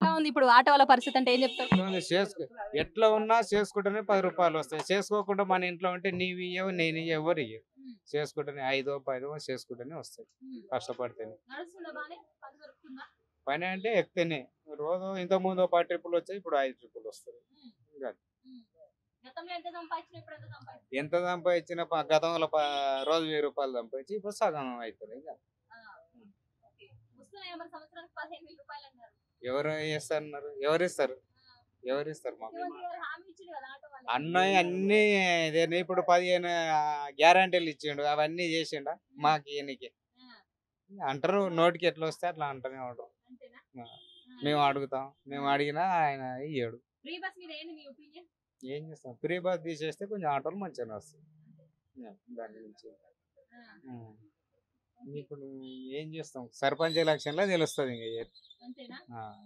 ఎట్లా ఉంది ఇప్పుడు ఆటో వాళ్ళ పరిస్థితి అంటే ఏం చెప్తారు? ఎట్లా ఉంది చేసుకో ఎట్లా ఉన్నా చేసుకుంటేనే 10 రూపాయలు వస్తాయి. చేసుకోకుండా మన ఇంట్లో ఉంటే నీవు ఇయ్యవు, నేను ఇయ్య ఎవరు ఇయ్యరు. హ్మ్. చేసుకుంటేనే 5, 10 చేసుకుంటేనే వస్తాయి. హ్మ్. కష్టపడితేనే. నడుస్తుందా బానే? పని దొరుకుతుందా? పని అంటే ఎక్కితేనే. రోజు ఇంతకుముందు ఓ 10 ట్రిప్పులు వచ్చాయి. ఇప్పుడు 5 ట్రిప్పులు వస్తాయి. హ్మ్. ఇంకా హ్మ్. గతంలో ఎంత సంపాదించినా ఇప్పుడు ఎంత సంపాదిస్తున్నారు? ఎంత సంపాదించినా గతంలో రోజు 1000 రూపాయలు సంపాదించి ఇప్పుడు సగం అవుతుంది. ఇంకా ఆ! ఓకే. వస్తున్నాయా మరి సంవత్సరానికి 15,000 అన్నారు. ఎవరు చేస్తారన్నారు? ఎవరిస్తారు? ఆ! ఎవరిస్తారు మాకు? ముఖ్యమంత్రి గారు హామీ ఇచ్చిండు కదా ఆటో వాళ్ళకి. అన్నయ్య అన్నీ ఇదేనా ఇప్పుడు 15 గ్యారంటీలు ఇచ్చిండు. అవన్నీ చేసిండా? మాకు ఈయనకి. ఆ! అంటారు నోటికి ఎట్లా వస్తే అట్లా అంటూనే ఉంటారు. అంతేనా? ఆ. ఆ! మేము అడుగుతాం. మేము అడిగినా ఆయన ఇయ్యడు. ఫ్రీ బస్ మీద ఏంది మీ ఒపీనియన్? ఏం చేస్తాం? ఫ్రీ బస్ తీసేస్తే కొంచెం ఆటోలు మంచిగానే వస్తాయి. దాని గురించి. ఆ! ఉమ్. ఇప్పుడు ఏం చేస్తాం? సర్పంచ్ ఎలక్షన్‌లో తెలుస్తది ఇంక అంతేనా?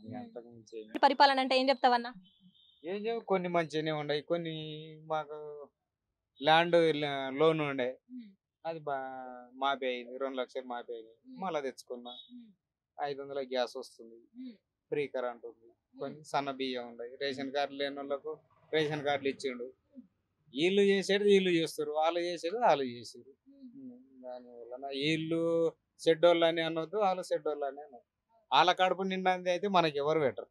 ఇంక అంతకు మించి పరిపాలన అంటే ఏం చెప్తావన్నా? ఏం చేయవు. కొన్ని మంచిగానే ఉన్నాయి. కొన్ని మాకు ల్యాండ్ లోన్ ఉండే. హ్మ్. అది మాఫీ అయింది. 2,00,000 మాఫీ అయింది. హ్మ్. మళ్ళా తెచ్చుకున్నా. హ్మ్. 500 గ్యాస్ వస్తుంది. హ్మ్. ఫ్రీ కరెంట్ ఉంది. కొన్ని సన్న బియ్యం ఉన్నాయి. రేషన్ కార్డు లేనోళ్ళకు రేషన్ కార్డులు ఇచ్చిండు. వీళ్ళు చేసేది వీళ్ళు చేస్తారు. వాళ్ళు చేసేది వాళ్ళు చేసారు. హ్మ్. దానివలన వీళ్ళు చెడ్డోళ్ళని అనొద్దు. వాళ్ళు చెడ్డోళ్ళని అనొద్దు. వాళ్ళ కడుపు నిండింది అయితే మనకి ఎవరు పెట్టరు.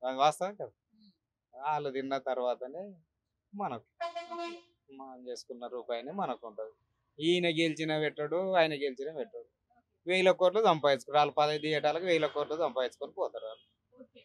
అది వాస్తవం కదా. హ్మ్. వాళ్ళు తిన్న తర్వాతనే మనకు ఓకే. మనం చేసుకున్న రూపాయినే మనకు ఉంటుంది. ఈయన గెలిచిన పెట్టడు, ఆయన గెలిచిన పెట్టడు. 1000 కోట్లు సంపాదించుకోరు. వాళ్ళు 15 ఏటాలకు 1000 కోట్లు సంపాదించుకొని పోతారు వాళ్ళు. ఓకే.